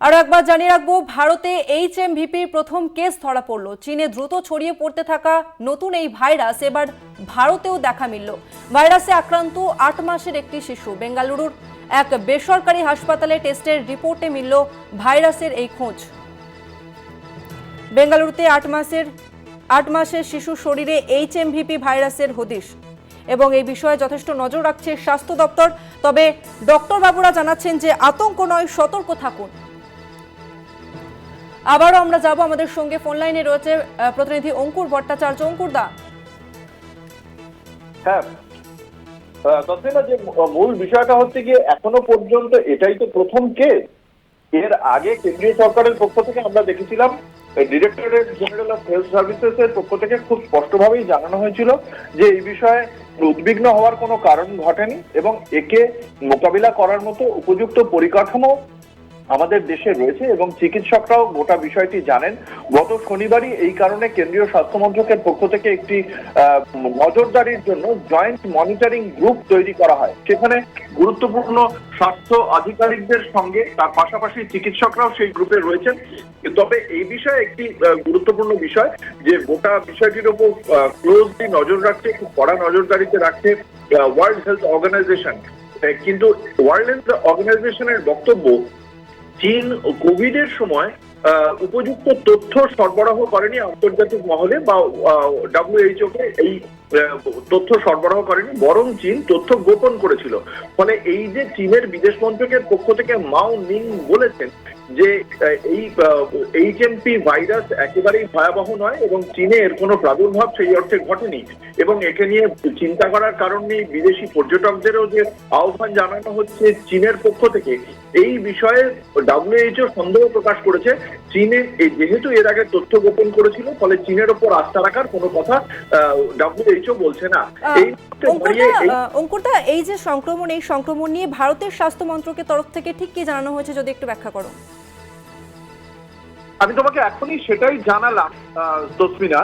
আর একবার জানিয়ে রাখবো, ভারতে HMVP প্রথম কেস ধরা পড়লো। চীনে দ্রুত ছড়িয়ে পড়তে থাকা নতুন এই ভাইরাস এবার ভারতেও দেখা মিলল। ভাইরাসে আক্রান্ত 8 মাসের একটি শিশু। বেঙ্গালুরুর এক বেসরকারি হাসপাতালে টেস্টের রিপোর্টে মিলল ভাইরাসের এই খোঁজ। বেঙ্গালুরুতে 8 মাসের শিশুর শরীরে HMVP ভাইরাসের হদিশ এবং এই বিষয়ে যথেষ্ট নজর রাখছে স্বাস্থ্য দপ্তর। তবে ডক্টর বাবুরা জানাচ্ছেন যে আতঙ্ক নয়, সতর্ক থাকুন। আবারও আমরা যাব, আমাদের সঙ্গে ফোন লাইনে রয়েছে প্রতিনিধি অঙ্কুর ভট্টাচার্য। অঙ্কুর দা, হ্যাঁ তসলিমা, যে মূল বিষয়টা হচ্ছে গিয়ে এখনো পর্যন্ত এটাই তো প্রথম কেস। এর আগে কেন্দ্রীয় সরকারের পক্ষ থেকে আমরা দেখেছিলাম, directorate general of health services এর পক্ষ থেকে খুব স্পষ্টভাবেই জানানো হয়েছিল যে এই বিষয়ে উদ্বিগ্ন হওয়ার কোনো কারণ ঘটেনি এবং একে মোকাবিলা করার মতো উপযুক্ত পরিকাঠামো আমাদের দেশে রয়েছে এবং চিকিৎসকরাও গোটা বিষয়টি জানেন। গত শনিবারই এই কারণে কেন্দ্রীয় স্বাস্থ্য মন্ত্রকের পক্ষ থেকে একটি নজরদারির জন্য জয়েন্ট মনিটরিং গ্রুপ তৈরি করা হয়। সেখানে গুরুত্বপূর্ণ স্বাস্থ্য আধিকারিকদের সঙ্গে তার পাশাপাশি চিকিৎসকরাও সেই গ্রুপে রয়েছেন। তবে এই বিষয়ে একটি গুরুত্বপূর্ণ বিষয় যে গোটা বিষয়টির উপর ক্লোজলি নজর রাখছে, খুব কড়া নজরদারিতে রাখছে ওয়ার্ল্ড হেলথ অর্গানাইজেশন। কিন্তু ওয়ার্ল্ড হেলথ অর্গানাইজেশনের বক্তব্য, চীন কোভিড এর সময় উপযুক্ত তথ্য সরবরাহ করেনি আন্তর্জাতিক মহলে বা WHO কে এই তথ্য সরবরাহ করেনি, বরং চীন তথ্য গোপন করেছিল। ফলে এই যে চীনের বিদেশ মন্ত্রকের পক্ষ থেকে মাও নিং বলেছেন যে এই HMP ভাইরাস একেবারেই ভয়াবহ নয় এবং চীনে এর কোনো প্রাদুর্ভাব সেই অর্থে ঘটেনি এবং একে নিয়ে চিন্তা করার কারণ নেই। বিদেশি পর্যটকদেরও যে আহ্বান জানানো হচ্ছে চীনের পক্ষ থেকে, এই বিষয়ে WHO সন্দেহ প্রকাশ করেছে। চীনে যেহেতু এর আগে তথ্য গোপন করেছিল, ফলে চীনের ওপর আস্থা রাখার কোনো কথা WHO বলছে না। অঙ্কুরদা, এই যে সংক্রমণ নিয়ে ভারতের স্বাস্থ্য মন্ত্রকের তরফ থেকে ঠিক কি জানানো হয়েছে, যদি একটু ব্যাখ্যা করো। আমি তোমাকে এখনই সেটাই জানালাম তসমিনা,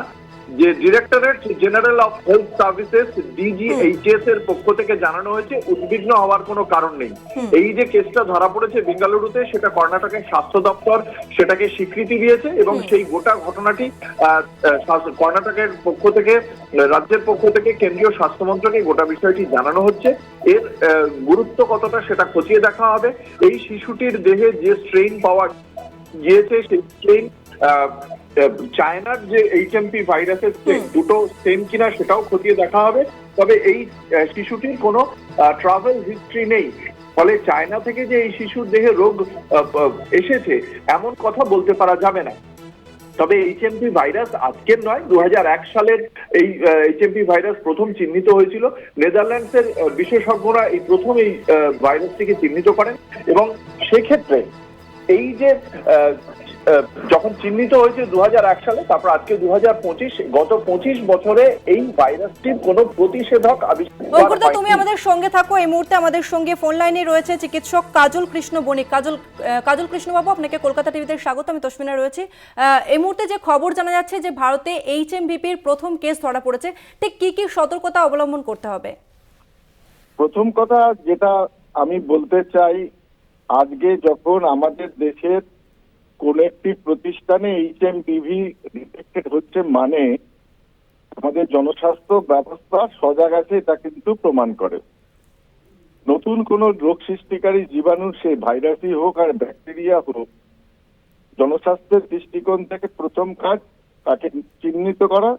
যে directorate general of health services DGHS এর পক্ষ থেকে জানানো হয়েছে উদ্বিগ্ন হওয়ার কোনো কারণ নেই। এই যে কেসটা ধরা পড়েছে বেঙ্গালুরুতে, সেটা কর্ণাটকের স্বাস্থ্য দপ্তর সেটাকে স্বীকৃতি দিয়েছে এবং সেই গোটা ঘটনাটি কর্ণাটকের পক্ষ থেকে, রাজ্যের পক্ষ থেকে কেন্দ্রীয় স্বাস্থ্য মন্ত্রকে গোটা বিষয়টি জানানো হচ্ছে। এর গুরুত্ব কতটা সেটা খতিয়ে দেখা হবে। এই শিশুটির দেহে যে স্ট্রেইন পাওয়া গিয়েছে, সেই স্ট্রেইন চায়নার যে HMP ভাইরাসের দুটো স্ট্রেন কিনা সেটাও খতিয়ে দেখা হবে। তবে এই শিশুটির কোনো ট্রাভেল হিস্ট্রি নেই, ফলে চায়না থেকে যে এই শিশুর দেহে রোগ এসেছে এমন কথা বলতে পারা যাবে না। তবে HMP ভাইরাস আজকের নয়, 2001 সালের এই HMP ভাইরাস প্রথম চিহ্নিত হয়েছিল। নেদারল্যান্ডসের বিশেষজ্ঞরা এই প্রথম এই ভাইরাসটিকে চিহ্নিত করেন এবং সেক্ষেত্রে এই যে যখন চিহ্নিত হয়েছে 2001 সালে, তারপর আজকে 2025, গত 25 বছরে এই ভাইরাসটির কোনো প্রতিষেধক আবিষ্কার। তুমি আমাদের সঙ্গে থাকো। এই মুহূর্তে আমাদের সঙ্গে ফোন লাইনে রয়েছে চিকিৎসক কাজল কৃষ্ণ বণিক। কাজল কৃষ্ণ বাবু, আপনাকে কলকাতা টিভিতে স্বাগত। আমি তসমিনা রয়েছি। এই মুহূর্তে যে খবর জানা যাচ্ছে যে ভারতে HMVPর প্রথম কেস ধরা পড়েছে, ঠিক কি কি সতর্কতা অবলম্বন করতে হবে? প্রথম কথা যেটা আমি বলতে চাই, আজকে যখন আমাদের দেশের কোন একটি প্রতিষ্ঠানে HMPV ডিটেক্টেড হচ্ছে, মানে আমাদের জনস্বাস্থ্য ব্যবস্থা সজাগ আছে, এটা কিন্তু প্রমাণ করে। নতুন কোন রোগ সৃষ্টিকারী জীবাণু, সে ভাইরাসই হোক আর ব্যাকটেরিয়া হোক, জনস্বাস্থ্যের দৃষ্টিকোণ থেকে প্রথম কাজ তাকে চিহ্নিত করা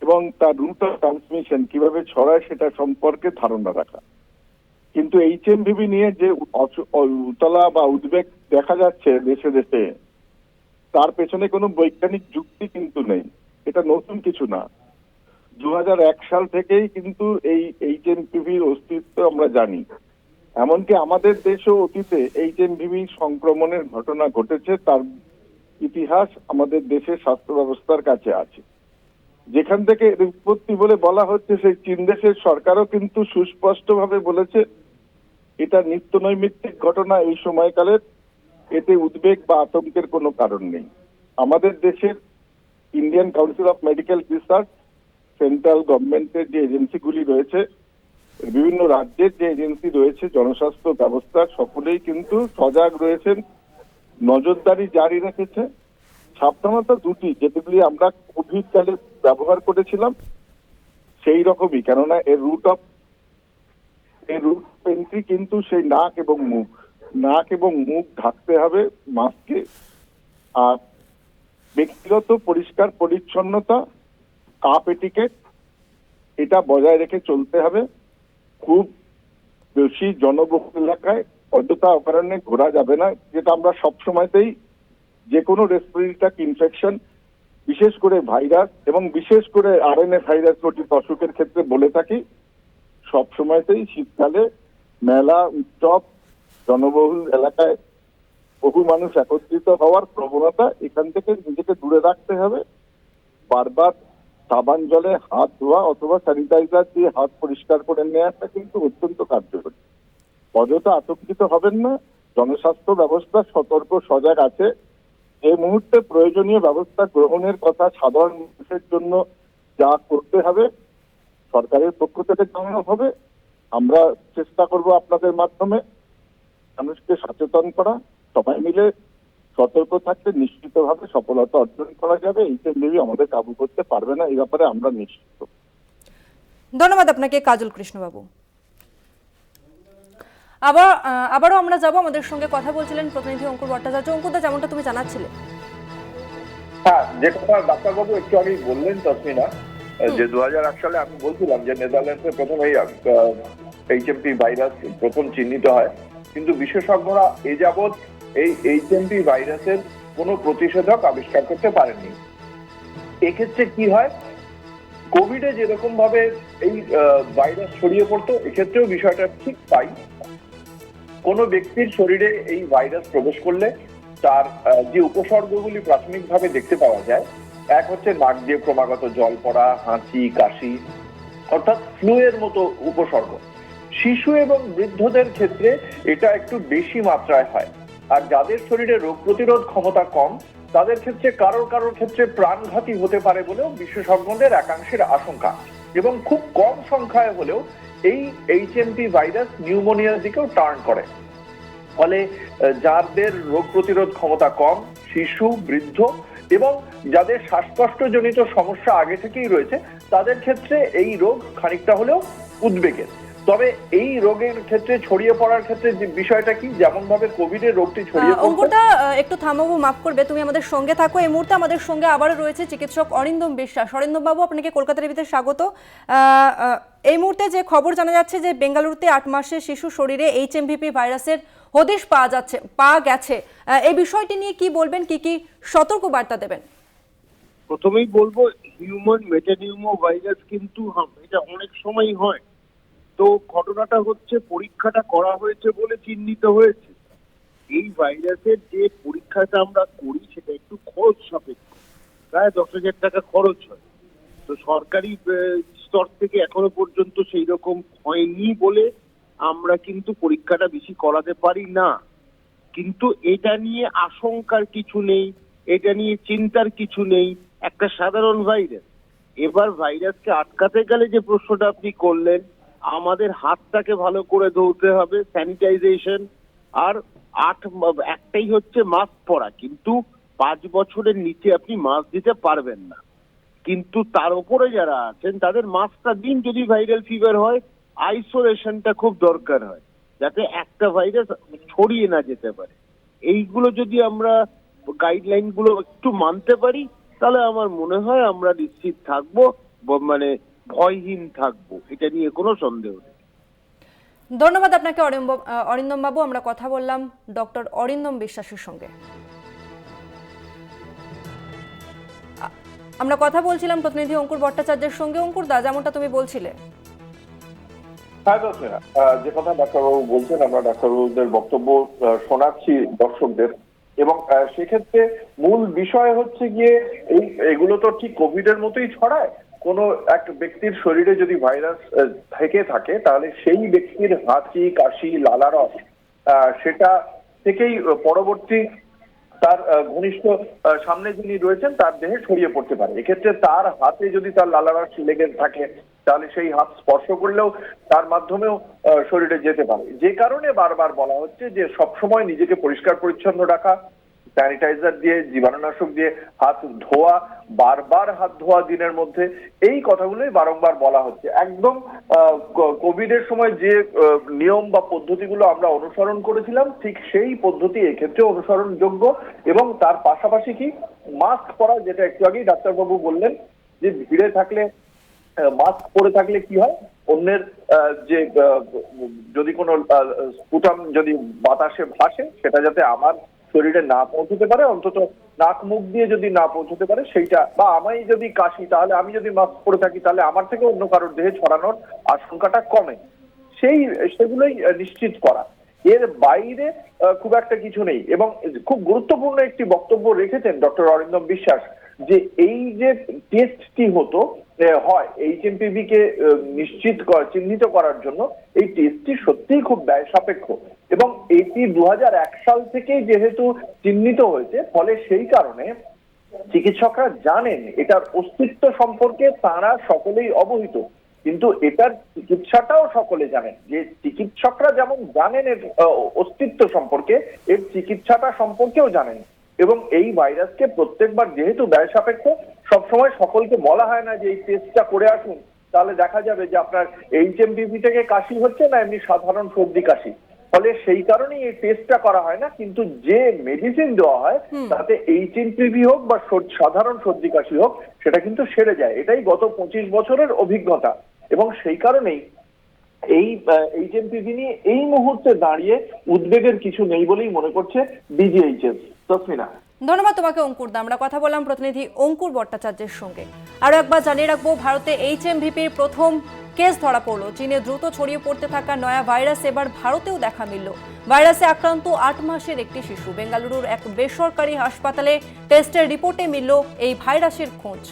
এবং তার রুট অফ ট্রান্সমিশন কিভাবে ছড়ায় সেটা সম্পর্কে ধারণা রাখা। কিন্তু HMPV নিয়ে যে উতলা বা উদ্বেগ দেখা যাচ্ছে দেশে দেশে, তার পেছনে কোনো বৈজ্ঞানিক যুক্তি কিন্তু নেই। এটা নতুন কিছু না। 2001 সাল থেকেই কিন্তু এই HMPVর অস্তিত্ব আমরা জানি। এমনকি আমাদের দেশেও অতীতে HMPV সংক্রমণের ঘটনা ঘটেছে, তার ইতিহাস আমাদের দেশের স্বাস্থ্য ব্যবস্থার কাছে আছে। যেখান থেকে এর উৎপত্তি বলে বলা হচ্ছে, সেই চীন দেশের সরকারও কিন্তু সুস্পষ্টভাবে বলেছে এটা নিত্য নৈমিত্তিক ঘটনা এই সময়কালের, এতে উদ্বেগ বা আতঙ্কের কোনো কারণ নেই। আমাদের দেশের Indian council of medical research, central গভর্নমেন্টের যে এজেন্সিগুলি রয়েছে, বিভিন্ন রাজ্যের যে এজেন্সি রয়েছে জনস্বাস্থ্য ব্যবস্থার, সকলেই কিন্তু সজাগ রয়েছেন নজরদারি জারি রেখেছে। সাবধানতা দুটি, যেগুলি আমরা কোভিড কালে ব্যবহার করেছিলাম সেই রকমই, কেননা এর রুট এন্ট্রি কিন্তু সেই নাক এবং মুখ ঢাকতে হবে মাস্কে। আর ব্যক্তিগত পরিষ্কার পরিচ্ছন্নতা, কাপ এটিকেট, এটা বজায় রেখে চলতে হবে। খুব বেশি জনবহুল এলাকায় অযথা অকারণে ঘোরা যাবে না, যেটা আমরা সবসময়তেই যে কোনো রেসপিরেটরি ইনফেকশন, বিশেষ করে ভাইরাস এবং বিশেষ করে আরএনএ ভাইরাস ঘটিত অসুখের ক্ষেত্রে বলে থাকি। সবসময়তেই শীতকালে মেলা, উৎসব, জনবহুল এলাকায় বহু মানুষ একত্রিত হওয়ার প্রবণতা, এখান থেকে নিজেকে দূরে রাখতে হবে। বারবার সাবান জলে হাত ধোয়া অথবা স্যানিটাইজার দিয়ে হাত পরিষ্কার করে নেওয়াটা কিন্তু অত্যন্ত কার্যকরী। অযথা আতঙ্কিত হবেন না, জনস্বাস্থ্য ব্যবস্থা সতর্ক সজাগ আছে। এই মুহূর্তে প্রয়োজনীয় ব্যবস্থা গ্রহণের কথা সাধারণ মানুষের জন্য যা করতে হবে সরকারের পক্ষ থেকে জানানো হবে। আমরা চেষ্টা করব আপনাদের মাধ্যমে মানুষকে সচেতন করা। সবাই মিলে সতর্ক থাকলে নিশ্চিতভাবে সফলতা অর্জন করা যাবে। এইচএমভি আমাদের কাবু করতে পারবে না, এই ব্যাপারে আমরা নিশ্চিত। ধন্যবাদ আপনাকে কাজল কৃষ্ণবাবু। আবারও আমরা যাব, আমাদের সঙ্গে কথা বলছিলেন প্রতিনিধি অঙ্কুর ভট্টাচার্য। অঙ্কুরদা, যেমনটা তুমি জানাচ্ছিলে। হ্যাঁ, যে কথা ডাক্তারবাবু একটু আগেই বললেন তসমিনা, যে 2008 সালে আমি বলছিলাম যে নেদারল্যান্ডসে প্রথম এই এইচএমপি ভাইরাস প্রথম চিহ্নিত হয়, কিন্তু বিশেষজ্ঞরা এ যাবৎ এই এইচএমপি ভাইরাসের কোনো প্রতিষেধক আবিষ্কার করতে পারেননি। এক্ষেত্রে কি হয়, কোভিডে যেরকম ভাবে এই ভাইরাস ছড়িয়ে পড়তো, এক্ষেত্রেও বিষয়টা ঠিক তাই। কোনো ব্যক্তির শরীরে এই ভাইরাস প্রবেশ করলে তার যে উপসর্গগুলি প্রাথমিকভাবে দেখতে পাওয়া যায়, এক হচ্ছে নাক দিয়ে ক্রমাগত জল পড়া, হাঁচি, কাশি, অর্থাৎ ফ্লু এর মতো উপসর্গ। শিশু এবং বৃদ্ধদের ক্ষেত্রে এটা একটু বেশি মাত্রায় হয়। আর যাদের শরীরে রোগ প্রতিরোধ ক্ষমতা কম, তাদের ক্ষেত্রে কারোর ক্ষেত্রে প্রাণঘাতী হতে পারে বলেও বিশেষজ্ঞদের একাংশের আশঙ্কা। এবং খুব কম সংখ্যায় হলেও এই এইচএমপি ভাইরাস নিউমোনিয়ার দিকেও টার্ন করে। ফলে যাদের রোগ প্রতিরোধ ক্ষমতা কম, শিশু, বৃদ্ধ এবং যাদের শ্বাসকষ্টজনিত সমস্যা আগে থেকেই রয়েছে, তাদের ক্ষেত্রে এই রোগ খানিকটা হলেও উদ্বেগের। তবে এই রোগের ক্ষেত্রে ছড়িয়ে পড়ার ক্ষেত্রে যে বিষয়টা কি, যেমন ভাবে কোভিডের রোগটি ছড়িয়ে পড়ছে। অঙ্কুরদা, একটু থামাবো, মাফ করবে, তুমি আমাদের সঙ্গে থাকো। এই মুহূর্তে আমাদের সঙ্গে আবারও রয়েছে চিকিৎসক অরিন্দম বিশ্বাস। অরিন্দম বাবু, আপনাকে কলকাতা টিভিতে স্বাগত। এই মুহূর্তে যে খবর জানা যাচ্ছে যে বেঙ্গালুরুতে 8 মাসের শিশু শরীরে এইচএমভিপি ভাইরাসের হদিশ পাওয়া গেছে, এই বিষয়টি নিয়ে কি বলবেন, কি সতর্ক বার্তা দেবেন? প্রথমেই বলবো, হিউম্যান মেটানিউমো ভাইরাস কিন্তু এটা অনেক সময় হয়। তো ঘটনাটা হচ্ছে পরীক্ষাটা করা হয়েছে বলে চিহ্নিত হয়েছে। এই ভাইরাসের যে পরীক্ষাটা আমরা করি সেটা একটু খরচ সাপেক্ষ, প্রায় 10,000 টাকা খরচ হয়। তো সরকারি স্তর থেকে এখনো পর্যন্ত সেই রকম হয়নি বলে আমরা কিন্তু পরীক্ষাটা বেশি করাতে পারি না। কিন্তু এটা নিয়ে আশঙ্কার কিছু নেই, এটা নিয়ে চিন্তার কিছু নেই। একটা সাধারণ ভাইরাস। এবার ভাইরাসকে আটকাতে গেলে যে প্রশ্নটা আপনি করলেন, আমাদের হাতটাকে ভালো করে ধুতে হবে, স্যানিটাইজেশন, আর একটাই হচ্ছে মাস্ক পরা। কিন্তু 5 বছরের নিচে আপনি মাস্ক দিতে পারবেন না। কিন্তু তার উপরে যারা আছেন তাদের মাস্কটা দিন। যদি ভাইরাল ফিভার হয়, আইসোলেশনটা খুব দরকার হয়, যাতে একটা ভাইরাস ছড়িয়ে না যেতে পারে। এইগুলো যদি আমরা গাইডলাইন গুলো একটু মানতে পারি, তাহলে আমার মনে হয় আমরা নিশ্চিত থাকবো, মানে ভয়হীন থাকবো, এটা নিয়ে কোনো সন্দেহ নেই। ধন্যবাদ আপনাকে অরিন্দম বাবু। আমরা কথা বললাম ডক্টর অরিন্দম বিশ্বাসের সঙ্গে। আমরা কথা বলছিলাম প্রতিনিধি অঙ্কুর ভট্টাচার্যের সঙ্গে। অঙ্কুর দা, যেমনটা তুমি বলছিলে। হ্যাঁ দর্শনা, যে কথা ডাক্তারবাবু বলছেন, আমরা ডাক্তারবাবুদের বক্তব্য শোনাচ্ছি দর্শকদের। এবং সেক্ষেত্রে মূল বিষয় হচ্ছে গিয়ে এগুলো তো ঠিক কোভিডের মতোই ছড়ায়। কোনো এক ব্যক্তির শরীরে যদি ভাইরাস থেকে থাকে, তাহলে সেই ব্যক্তির হাঁচি, কাশি, লালারস সেটা থেকেই পরবর্তী তার ঘনিষ্ঠ সামনে যিনি রয়েছেন তার দেহে ছড়িয়ে পড়তে পারে। এক্ষেত্রে তার হাতে যদি তার লালারস লেগে থাকে, তাহলে সেই হাত স্পর্শ করলেও তার মাধ্যমেও শরীরে যেতে পারে। যে কারণে বারবার বলা হচ্ছে যে সবসময় নিজেকে পরিষ্কার পরিচ্ছন্ন রাখা, স্যানিটাইজার দিয়ে, জীবাণুনাশক দিয়ে হাত ধোয়া, বারবার হাত ধোয়া দিনের মধ্যে, এই কথাগুলোই বারংবার বলা হচ্ছে। একদম কোভিডের সময় যে নিয়ম বা পদ্ধতিগুলো আমরা অনুসরণ করেছিলাম, ঠিক সেই পদ্ধতি এক্ষেত্রে অনুসরণযোগ্য। এবং তার পাশাপাশি কি মাস্ক পরা, যেটা একটু আগেই ডাক্তারবাবু বললেন, যে ভিড়ে থাকলে মাস্ক পরে থাকলে কি হয়, অন্যের যে যদি কোনো স্পুটাম যদি বাতাসে ভাসে, সেটা যাতে আমার শরীরে না পৌঁছতে পারে, অন্তত নাক মুখ দিয়ে যদি না পৌঁছতে পারে সেইটা, বা আমি যদি কাশি তাহলে আমি যদি মাস্ক পরে থাকি তাহলে আমার থেকে অন্য কারোর দেহে ছড়ানোর আশঙ্কাটা কমে, সেগুলোই নিশ্চিত করা। এর বাইরে খুব একটা কিছু নেই। এবং খুব গুরুত্বপূর্ণ একটি বক্তব্য রেখেছেন ডক্টর অরিন্দম বিশ্বাস, যে এই যে টেস্টটি হয় HMPV কে চিহ্নিত করার জন্য, এই টেস্টটি সত্যিই খুব ব্যয় সাপেক্ষ। এবং এটি 2001 সাল থেকেই যেহেতু চিহ্নিত হয়েছে, ফলে সেই কারণে চিকিৎসকরা জানেন এটার অস্তিত্ব সম্পর্কে, তারা সকলেই অবহিত। কিন্তু এটার চিকিৎসাটাও সকলে জানেন, যে চিকিৎসকরা যেমন জানেন এর অস্তিত্ব সম্পর্কে, এর চিকিৎসাটা সম্পর্কেও জানেন। এবং এই ভাইরাসকে প্রত্যেকবার যেহেতু ব্যয় সাপেক্ষ, সবসময় সকলকে বলা হয় না যে এই টেস্টটা করে আসুন, তাহলে দেখা যাবে যে আপনার HMPV থেকে কাশি হচ্ছে না এমনি সাধারণ সর্দি কাশি। ফলে সেই কারণেই এই টেস্টটা করা হয় না। কিন্তু যে মেডিসিন দেওয়া হয় তাতে HMPV হোক বা সাধারণ সর্দি কাশি হোক, সেটা কিন্তু সেরে যায়। এটাই গত 25 বছরের অভিজ্ঞতা। এবং সেই কারণেই এই HMPV নিয়ে এই মুহূর্তে দাঁড়িয়ে উদ্বেগের কিছু নেই বলেই মনে করছে DGHS। তসমিনা, ধন্যবাদ তোমাকে অঙ্কুর দা। আমরা কথা বললাম প্রতিনিধি অঙ্কুর ভট্টাচার্যের সঙ্গে। আরো একবার জানিয়ে রাখবো, ভারতে HMVPর প্রথম কেস ধরা পড়লো। চীনে দ্রুত ছড়িয়ে পড়তে থাকা নয়া ভাইরাস এবার ভারতেও দেখা মিলল। ভাইরাসে আক্রান্ত 8 মাসের একটি শিশু। বেঙ্গালুরুর এক বেসরকারি হাসপাতালে টেস্টের রিপোর্টে মিলল এই ভাইরাসের খোঁজ।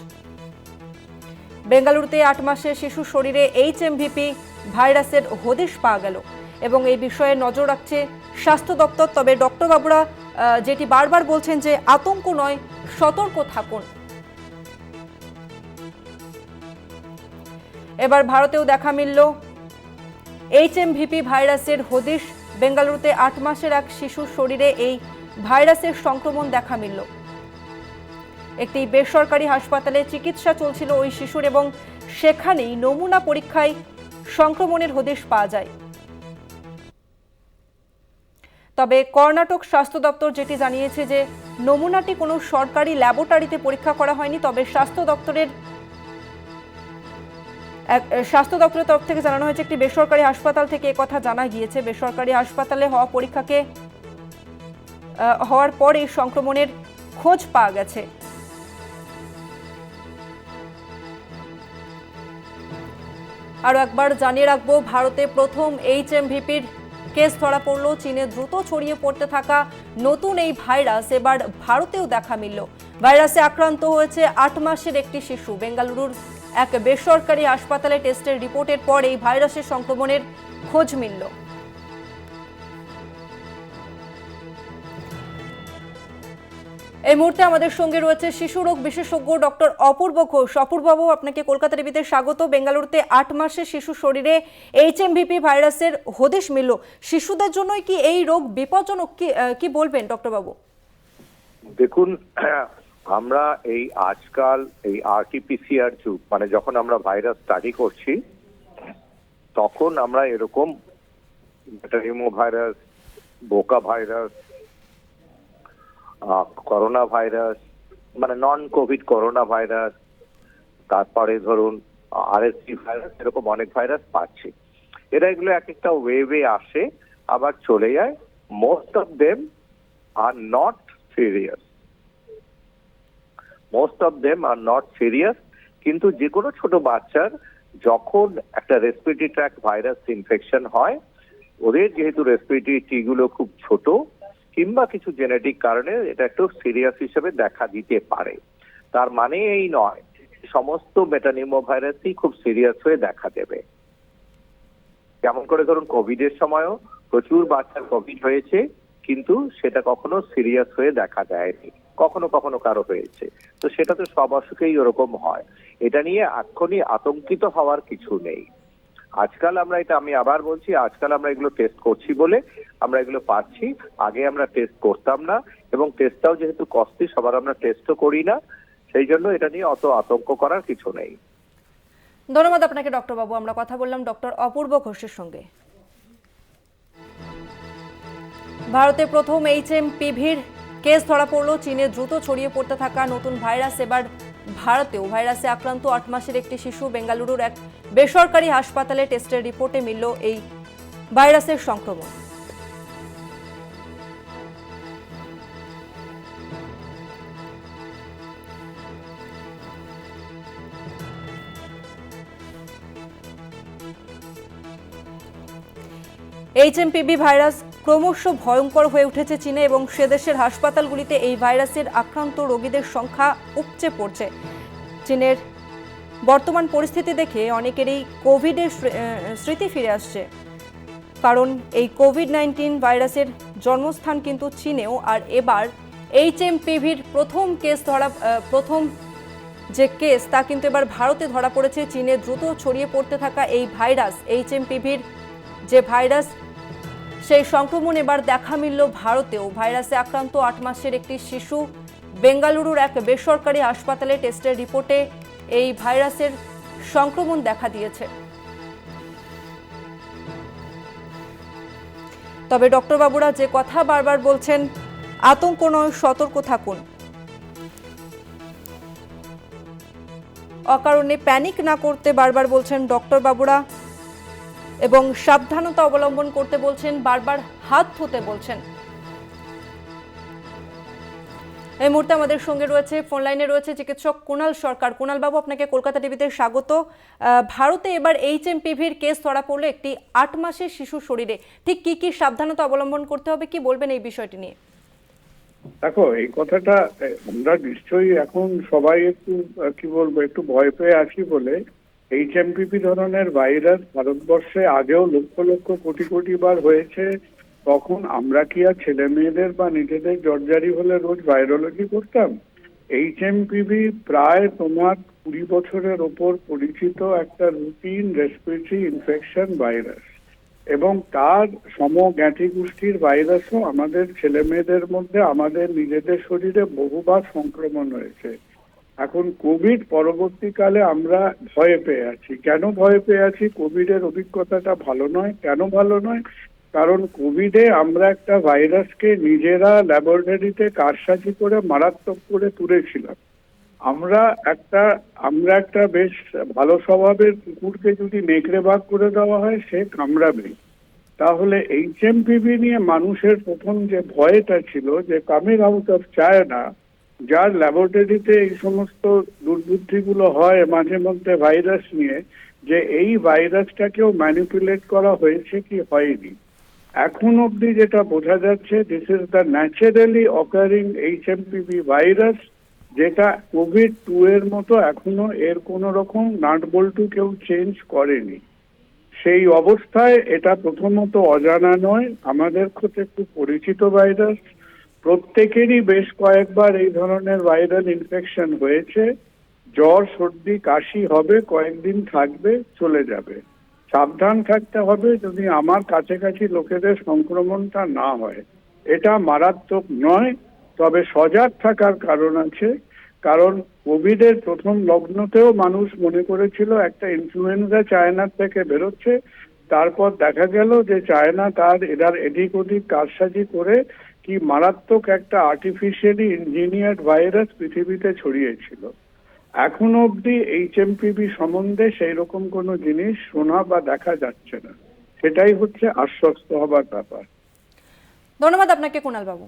বেঙ্গালুরুতে 8 মাসের শিশুর শরীরে HMVP ভাইরাসের হদিশ পাওয়া গেল এবং এই বিষয়ে নজর রাখছে স্বাস্থ্য দপ্তর। তবে ডক্টর বাবুরা যেটি বারবার বলছেন যে আতঙ্ক নয়, সতর্ক থাকুন। এবার ভারতেও দেখা মিলল HMVP ভাইরাসের হদিশ। বেঙ্গালুরুতে 8 মাসের এক শিশুর শরীরে এই ভাইরাসের সংক্রমণ দেখা মিলল। একটি বেসরকারি হাসপাতালে চিকিৎসা চলছিল ওই শিশুর এবং সেখানেই নমুনা পরীক্ষায় সংক্রমণের হদিশ পাওয়া যায়। তবে কর্ণাটক স্বাস্থ্য দপ্তর যেটি জানিয়েছে যে নমুনাটি কোনো সরকারি ল্যাবরেটরিতে পরীক্ষা করা হয়নি। তবে স্বাস্থ্য দপ্তরের তরফ থেকে জানানো হয়েছে একটি বেসরকারি হাসপাতাল থেকে একথা জানা গিয়েছে। বেসরকারি হাসপাতালে হওয়া পরীক্ষাকে হওয়ার পর এই সংক্রমণের খোঁজ পাওয়া গেছে। আরো একবার জানিয়ে রাখবো, ভারতে প্রথম HMVPর কেস ধরা পড়ল। চীনে দ্রুত ছড়িয়ে পড়তে থাকা নতুন এই ভাইরাস এবার ভারতেও দেখা মিলল। ভাইরাসে আক্রান্ত হয়েছে 8 মাসের একটি শিশু। বেঙ্গালুরুর এক বেসরকারি হাসপাতালে টেস্টের রিপোর্টের পর এই ভাইরাসের সংক্রমণের খোঁজ মিলল। এই মুহূর্তে আমাদের সঙ্গে রয়েছে শিশু রোগ বিশেষজ্ঞ ডক্টর অপূর্ব ঘোষ। অপূর্ববাবু, আপনাকে কলকাতা টিভিতে স্বাগত। বেঙ্গালুরুতে 8 মাসের শিশু শরীরে HMVP ভাইরাসের হদিশ মিলল। শিশুদের জন্যই কি এই রোগ বিপজ্জনক, কি বলবেন ডক্টর বাবু? দেখুন, আমরা এই আজকাল এই RT-PCR যুগ, মানে যখন আমরা ভাইরাস স্টাডি করছি তখন আমরা এরকম মেটানিমো ভাইরাস, বোকা ভাইরাস, করোনা ভাইরাস, মানে নন কোভিড করোনা ভাইরাস, তারপরে ধরুন RSV ভাইরাস, এরকম অনেক ভাইরাস পাচ্ছি। এগুলো এক একটা ওয়েভে আসে আবার চলে যায়। Most of them are not serious. কিন্তু যে কোনো ছোট বাচ্চার যখন একটা রেসপিরেটরি ট্র্যাক্ট ভাইরাস ইনফেকশন হয়, ওদের যেহেতু রেসপিরেটরি টি গুলো খুব ছোট কিংবা কিছু জেনেটিক কারণে এটা একটু সিরিয়াস হিসেবে দেখা দিতে পারে। তার মানে এই নয় সমস্ত মেটানিমো ভাইরাসই খুব সিরিয়াস হয়ে দেখা দেবে। যেমন করে ধরুন কোভিডের সময়ও প্রচুর বাচ্চার কোভিড হয়েছে, কিন্তু সেটা কখনো সিরিয়াস হয়ে দেখা দেয়নি, কখনো কখনো কারো হয়েছে। তো সেটা তো সব অসুখেই ওরকম হয়। এটা নিয়ে এক্ষুনি আতঙ্কিত হওয়ার কিছু নেই। আজকাল আমরা আমি আবার বলছি, আজকাল আমরা এগুলো টেস্ট করছি বলে আমরা এগুলো পাচ্ছি। আগে আমরা টেস্ট করতাম না। এবং টেস্টটাও যেহেতু কস্টলি, সবার আমরা টেস্টও করি না, সেই জন্য এটা নিয়ে অত আতঙ্ক করার কিছু নেই। ধন্যবাদ আপনাকে ডক্টর বাবু। আমরা কথা বললাম ডক্টর অপূর্ব ঘোষের সঙ্গে। ভারতে প্রথম HMPVর কেস ধরা পড়ল। চীনে দ্রুত ছড়িয়ে পড়তে থাকা নতুন ভাইরাস এবার ভারতেও। ভাইরাসে আক্রান্ত 8 মাসের একটি শিশু। বেঙ্গালুরুর এক বেসরকারি হাসপাতালে টেস্টের রিপোর্টে মিলল এই ভাইরাসের সংক্রমণ। HMPV ভাইরাস ক্রমশ ভয়ঙ্কর হয়ে উঠেছে চীনে এবং সে দেশের হাসপাতালগুলিতে এই ভাইরাসের আক্রান্ত রোগীদের সংখ্যা উপচে পড়ছে। চীনের বর্তমান পরিস্থিতি দেখে অনেকেরই কোভিডের স্মৃতি ফিরে আসছে, কারণ এই কোভিড-19 ভাইরাসের জন্মস্থান কিন্তু চীনেও। আর এবার HMPVর প্রথম যে কেস তা কিন্তু এবার ভারতে ধরা পড়েছে। চীনে দ্রুত ছড়িয়ে পড়তে থাকা এই ভাইরাস HMPVর যে ভাইরাস, সেই সংক্রমণ এবার দেখা মিলল ভারতেও। ভাইরাসে আক্রান্ত 8 মাসের একটি শিশু। বেঙ্গালুরুর এক বেসরকারি হাসপাতালে টেস্টের রিপোর্টে এই ভাইরাসের সংক্রমণ দেখা দিয়েছে। তবে ডক্টর বাবুরা যে কথা বারবার বলছেন, আতঙ্ক নয়, সতর্ক থাকুন, অকারণে প্যানিক না করতে বারবার বলছেন ডক্টর বাবুরা, এবং সাবধানতা অবলম্বন করতে বলছেন, বারবার হাত ধুতে বলছেন। এই মুহূর্তে আমাদের সঙ্গে রয়েছে, ফোন লাইনে রয়েছে চিকিৎসক কুণাল সরকার। কুণাল বাবু, আপনাকে কলকাতা টিভিতে স্বাগত। ভারতে এবার HMPVর কেস ধরা পড়লো একটি 8 মাসের শিশুর শরীরে। ঠিক কি কি সাবধানতা অবলম্বন করতে হবে, কি বলবেন এই বিষয়টি নিয়ে? দেখো, এই কথাটা আমরা নিশ্চয়ই এখন সবাই একটু ভয় পেয়ে আছি বলে HMPV ধরনের ভাইরাস ভারতবর্ষে আগেও লক্ষ লক্ষ কোটি কোটি বার হয়েছে। তখন আমরা কি আর ছেলে মেয়েদের বা নিজেদের জ্বরজারি হলে রোজ ভাইরোলজি করতাম? HMPV প্রায় 20 বছরের ওপর পরিচিত একটা রুটিন রেসপিরেটরি ইনফেকশন ভাইরাস, এবং তার সমজ্ঞাতি গোষ্ঠীর ভাইরাসও আমাদের ছেলে মেয়েদের মধ্যে, আমাদের নিজেদের শরীরে বহুবার সংক্রমণ হয়েছে। এখন কোভিড পরবর্তীকালে আমরা ভয় পেয়ে আছি। কেন ভয় পেয়ে আছি? কোভিডের অভিজ্ঞতাটা ভালো নয়। কেন ভালো নয়? কারণ কোভিডে আমরা একটা ভাইরাসকে নিজেরা ল্যাবরেটরিতে কারসাজি করে মারাত্মক করে তুলেছিলাম। আমরা একটা বেশ ভালো স্বভাবের কুকুরকে যদি নেকড়ে ভাগ করে দেওয়া হয়, সে কামড়াবে। তাহলে HMPV নিয়ে মানুষের প্রথম যে ভয়টা ছিল, যে কামিং আউট অফ চায়না, যার ল্যাবরেটরিতে এই সমস্ত দুর্বুদ্ধিগুলো হয় মাঝে মধ্যে ভাইরাস নিয়ে, যে এই ভাইরাসটাকেও ম্যানিপুলেট করা হয়েছে কি হয়নি। এখন অবধি যেটা বোঝা যাচ্ছে, this is the naturally occurring HMPV virus, যেটা COVID-2 এর মতো এখনো এর কোনো রকম নাট বল্টু কেউ চেঞ্জ করেনি। সেই অবস্থায় এটা প্রথমত অজানা নয়, আমাদের কাছে খুব পরিচিত ভাইরাস। প্রত্যেকেরই বেশ কয়েকবার এই ধরনের ভাইরাল ইনফেকশন হয়েছে। জ্বর, সর্দি, কাশি হবে, কয়েকদিন থাকবে, চলে যাবে। সাবধান থাকতে হবে যদি আমার কাছাকাছি লোকেদের সংক্রমণটা না হয়। এটা মারাত্মক নয়, তবে সজাগ থাকার কারণ আছে। কারণ কোভিডের প্রথম লগ্নতেও মানুষ মনে করেছিল একটা ইনফ্লুয়েঞ্জা চায়নার থেকে বেরোচ্ছে। তারপর দেখা গেল যে চায়না তার এদিক ওদিক কারসাজি করে কি মারাত্মক একটা আর্টিফিশিয়ালি ইঞ্জিনিয়ার্ড ভাইরাস পৃথিবীতে ছড়িয়েছিল। এখনো অবধি HMPV সম্বন্ধে সেই রকম কোনো জিনিস শোনা বা দেখা যাচ্ছে না। সেটাই হচ্ছে আশ্বস্ত হবার ব্যাপার। ধন্যবাদ আপনাকে কুণাল বাবু।